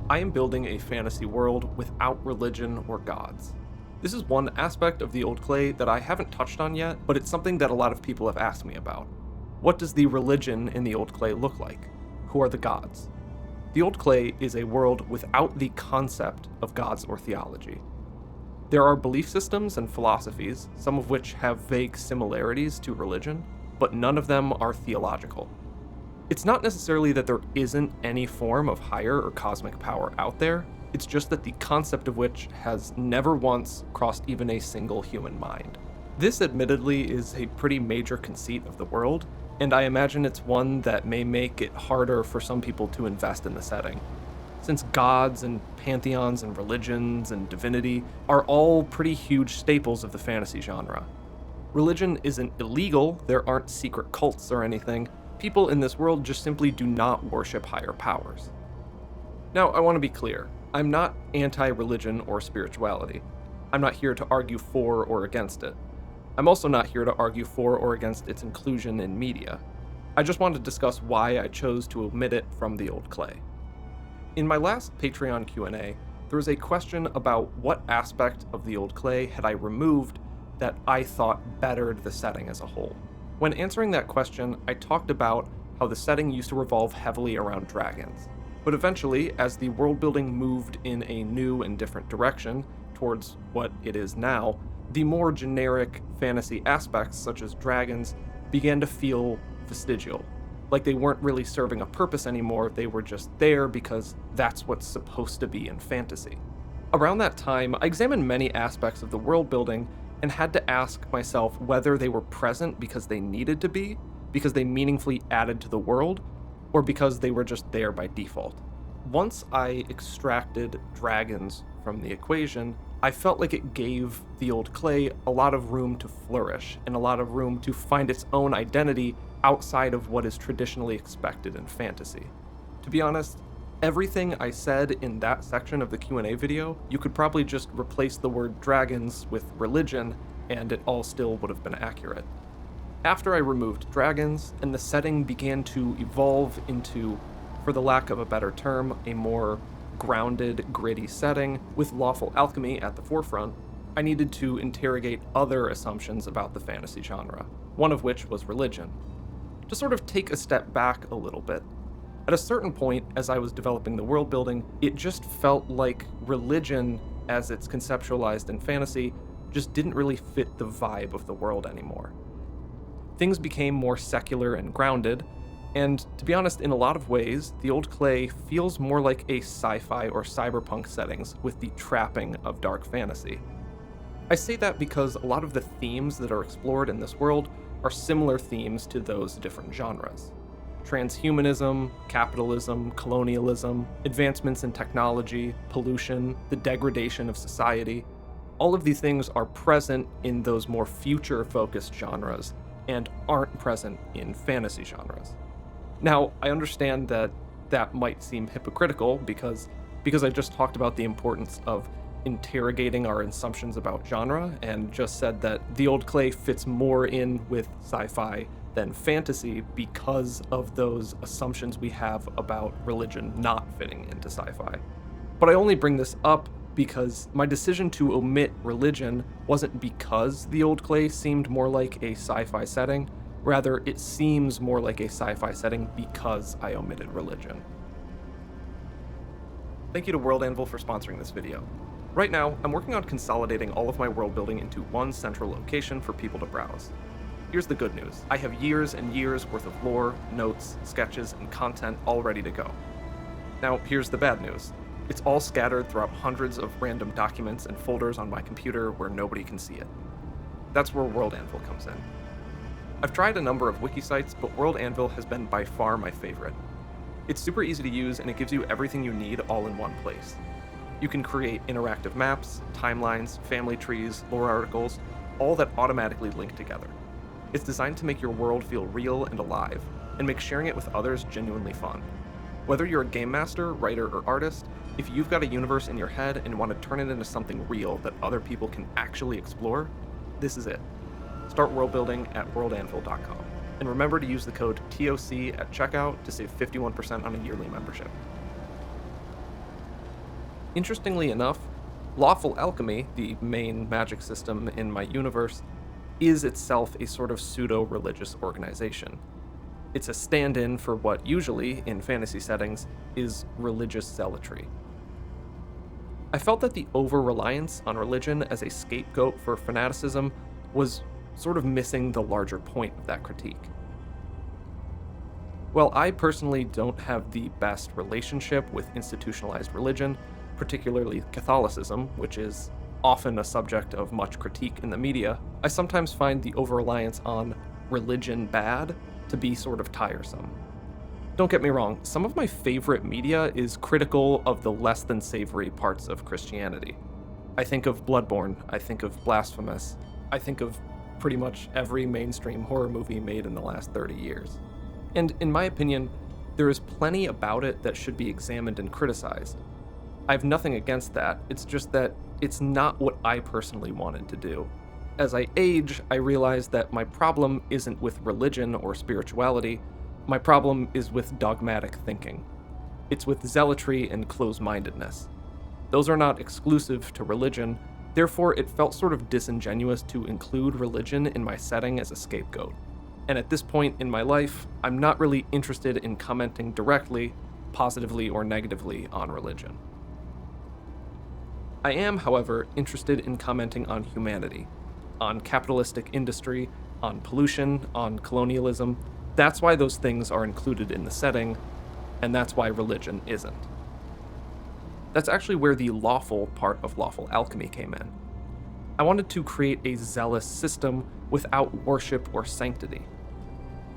I am building a fantasy world without religion or gods. This is one aspect of the Old Clay that I haven't touched on yet, but it's something that a lot of people have asked me about. What does the religion in the Old Clay look like? Who are the gods? The Old Clay is a world without the concept of gods or theology. There are belief systems and philosophies, some of which have vague similarities to religion, but none of them are theological. It's not necessarily that there isn't any form of higher or cosmic power out there, it's just that the concept of which has never once crossed even a single human mind. This admittedly is a pretty major conceit of the world, and I imagine it's one that may make it harder for some people to invest in the setting. Since gods and pantheons and religions and divinity are all pretty huge staples of the fantasy genre. Religion isn't illegal, there aren't secret cults or anything. People in this world just simply do not worship higher powers. Now, I want to be clear. I'm not anti-religion or spirituality. I'm not here to argue for or against it. I'm also not here to argue for or against its inclusion in media. I just want to discuss why I chose to omit it from the Old Clay. In my last Patreon Q&A, there was a question about what aspect of the Old Clay had I removed that I thought bettered the setting as a whole. When answering that question, I talked about how the setting used to revolve heavily around dragons. But eventually, as the world building moved in a new and different direction towards what it is now, the more generic fantasy aspects, such as dragons, began to feel vestigial. Like they weren't really serving a purpose anymore, they were just there because that's what's supposed to be in fantasy. Around that time, I examined many aspects of the world building and had to ask myself whether they were present because they needed to be, because they meaningfully added to the world, or because they were just there by default. Once I extracted dragons from the equation, I felt like it gave the Old Clay a lot of room to flourish and a lot of room to find its own identity outside of what is traditionally expected in fantasy. To be honest, everything I said in that section of the Q&A video, you could probably just replace the word dragons with religion and it all still would have been accurate. After I removed dragons and the setting began to evolve into, for the lack of a better term, a more grounded, gritty setting with lawful alchemy at the forefront, I needed to interrogate other assumptions about the fantasy genre, one of which was religion. To sort of take a step back a little bit, at a certain point as I was developing the world building, it just felt like religion, as it's conceptualized in fantasy, just didn't really fit the vibe of the world anymore. Things became more secular and grounded, and to be honest, in a lot of ways, the Old Clay feels more like a sci-fi or cyberpunk settings with the trapping of dark fantasy. I say that because a lot of the themes that are explored in this world are similar themes to those different genres. Transhumanism, capitalism, colonialism, advancements in technology, pollution, the degradation of society. All of these things are present in those more future-focused genres and aren't present in fantasy genres. Now, I understand that that might seem hypocritical because I just talked about the importance of interrogating our assumptions about genre and just said that the Old Clay fits more in with sci-fi than fantasy because of those assumptions we have about religion not fitting into sci-fi. But I only bring this up because my decision to omit religion wasn't because the Old Clay seemed more like a sci-fi setting, rather it seems more like a sci-fi setting because I omitted religion. Thank you to World Anvil for sponsoring this video. Right now, I'm working on consolidating all of my world building into one central location for people to browse. Here's the good news. I have years and years worth of lore, notes, sketches, and content all ready to go. Now, here's the bad news. It's all scattered throughout hundreds of random documents and folders on my computer where nobody can see it. That's where World Anvil comes in. I've tried a number of wiki sites, but World Anvil has been by far my favorite. It's super easy to use and it gives you everything you need all in one place. You can create interactive maps, timelines, family trees, lore articles, all that automatically link together. It's designed to make your world feel real and alive, and make sharing it with others genuinely fun. Whether you're a game master, writer, or artist, if you've got a universe in your head and want to turn it into something real that other people can actually explore, this is it. Start world building at worldanvil.com. And remember to use the code TOC at checkout to save 51% on a yearly membership. Interestingly enough, lawful alchemy, the main magic system in my universe, is itself a sort of pseudo-religious organization. It's a stand-in for what usually, in fantasy settings, is religious zealotry. I felt that the over-reliance on religion as a scapegoat for fanaticism was sort of missing the larger point of that critique. While I personally don't have the best relationship with institutionalized religion, particularly Catholicism, which is often a subject of much critique in the media, I sometimes find the over-reliance on religion bad to be sort of tiresome. Don't get me wrong, some of my favorite media is critical of the less than savory parts of Christianity. I think of Bloodborne, I think of Blasphemous, I think of pretty much every mainstream horror movie made in the last 30 years. And in my opinion, there is plenty about it that should be examined and criticized. I have nothing against that, it's just that it's not what I personally wanted to do. As I age, I realize that my problem isn't with religion or spirituality, my problem is with dogmatic thinking. It's with zealotry and close-mindedness. Those are not exclusive to religion, therefore it felt sort of disingenuous to include religion in my setting as a scapegoat. And at this point in my life, I'm not really interested in commenting directly, positively or negatively, on religion. I am, however, interested in commenting on humanity, on capitalistic industry, on pollution, on colonialism. That's why those things are included in the setting, and that's why religion isn't. That's actually where the lawful part of lawful alchemy came in. I wanted to create a zealous system without worship or sanctity.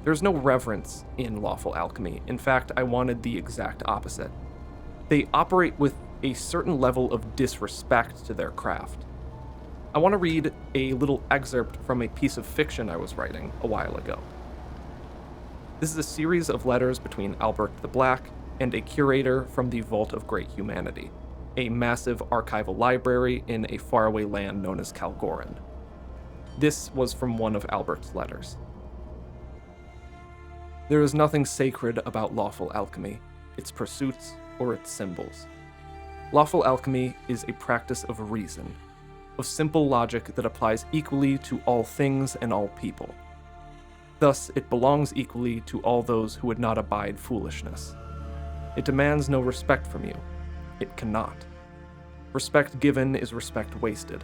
There's no reverence in lawful alchemy. In fact, I wanted the exact opposite. They operate with a certain level of disrespect to their craft. I want to read a little excerpt from a piece of fiction I was writing a while ago. This is a series of letters between Albert the Black and a curator from the Vault of Great Humanity, a massive archival library in a faraway land known as Calgoran. This was from one of Albert's letters. There is nothing sacred about lawful alchemy, its pursuits, or its symbols. Lawful alchemy is a practice of reason, of simple logic that applies equally to all things and all people. Thus, it belongs equally to all those who would not abide foolishness. It demands no respect from you. It cannot. Respect given is respect wasted.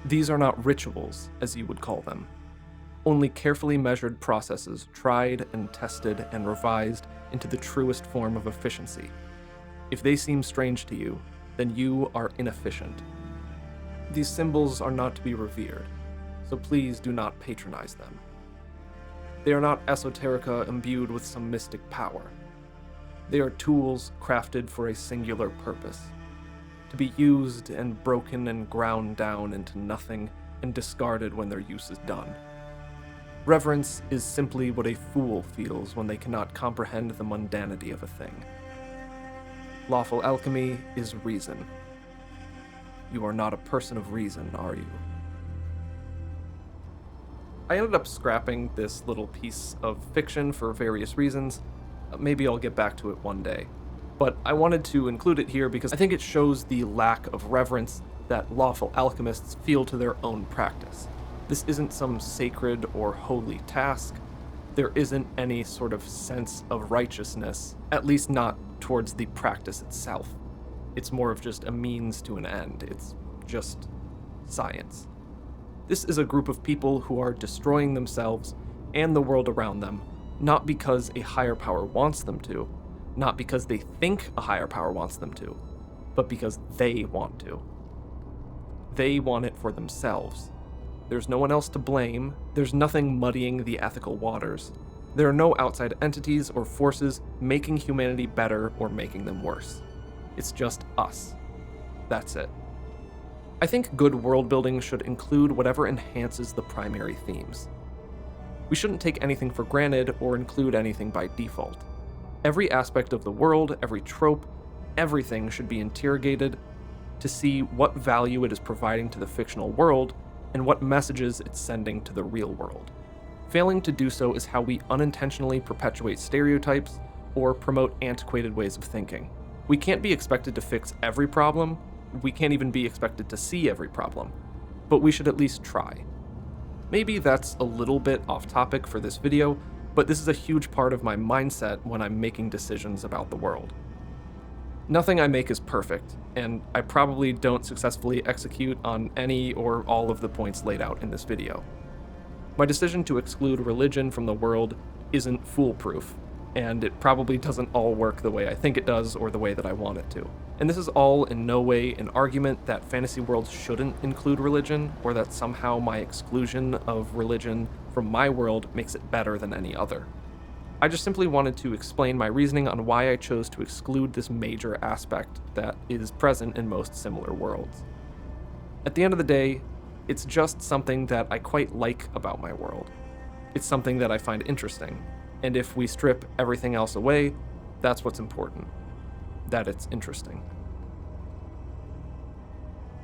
These are not rituals, as you would call them. Only carefully measured processes tried and tested and revised into the truest form of efficiency. If they seem strange to you, then you are inefficient. These symbols are not to be revered, so please do not patronize them. They are not esoterica imbued with some mystic power. They are tools crafted for a singular purpose, to be used and broken and ground down into nothing and discarded when their use is done. Reverence is simply what a fool feels when they cannot comprehend the mundanity of a thing. Lawful alchemy is reason. You are not a person of reason, are you? I ended up scrapping this little piece of fiction for various reasons. Maybe I'll get back to it one day. But I wanted to include it here because I think it shows the lack of reverence that lawful alchemists feel to their own practice. This isn't some sacred or holy task. There isn't any sort of sense of righteousness, at least not towards the practice itself. It's more of just a means to an end. It's just science. This is a group of people who are destroying themselves and the world around them, not because a higher power wants them to, not because they think a higher power wants them to, but because they want to. They want it for themselves. There's no one else to blame, there's nothing muddying the ethical waters. There are no outside entities or forces making humanity better or making them worse. It's just us. That's it. I think good world building should include whatever enhances the primary themes. We shouldn't take anything for granted or include anything by default. Every aspect of the world, every trope, everything should be interrogated to see what value it is providing to the fictional world and what messages it's sending to the real world. Failing to do so is how we unintentionally perpetuate stereotypes or promote antiquated ways of thinking. We can't be expected to fix every problem, we can't even be expected to see every problem, but we should at least try. Maybe that's a little bit off topic for this video, but this is a huge part of my mindset when I'm making decisions about the world. Nothing I make is perfect, and I probably don't successfully execute on any or all of the points laid out in this video. My decision to exclude religion from the world isn't foolproof, and it probably doesn't all work the way I think it does or the way that I want it to. And this is all in no way an argument that fantasy worlds shouldn't include religion, or that somehow my exclusion of religion from my world makes it better than any other. I just simply wanted to explain my reasoning on why I chose to exclude this major aspect that is present in most similar worlds. At the end of the day, it's just something that I quite like about my world. It's something that I find interesting, and if we strip everything else away, that's what's important. That it's interesting.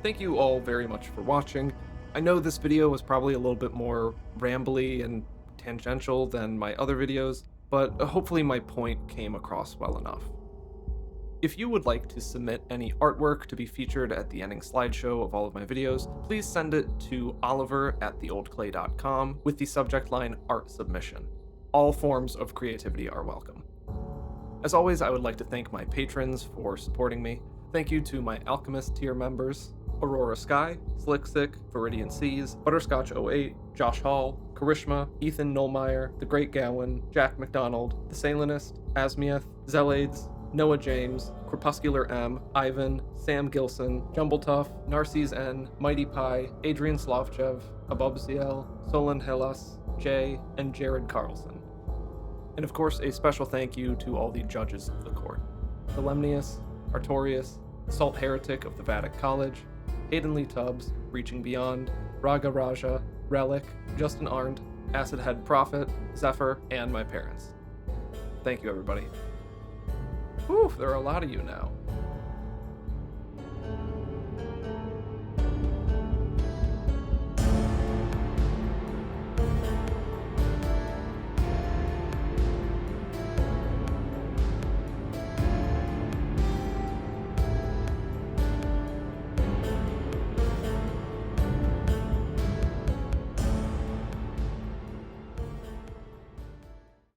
Thank you all very much for watching. I know this video was probably a little bit more rambly and tangential than my other videos, but hopefully my point came across well enough. If you would like to submit any artwork to be featured at the ending slideshow of all of my videos, please send it to oliver@theoldclay.com with the subject line art submission. All forms of creativity are welcome. As always, I would like to thank my patrons for supporting me. Thank you to my Alchemist tier members, Aurora Sky, Slicksick, Viridian Seas, Butterscotch08, Josh Hall, Karishma, Ethan Nolmeyer, The Great Gowan, Jack McDonald, The Salinist, Asmieth, Zelades, Noah James, Crepuscular M, Ivan, Sam Gilson, Jumbletuff, Narcisse N, Mighty Pie, Adrian Slavchev, Abubziel, Solon Hellas, Jay, and Jared Carlson. And of course, a special thank you to all the judges of the court. Lemnius, Artorius, Salt Heretic of the Vedic College, Hayden Lee Tubbs, Reaching Beyond, Raga Raja, Relic, Justin Arndt, Acid Head Prophet, Zephyr, and my parents. Thank you, everybody. Whew, there are a lot of you now.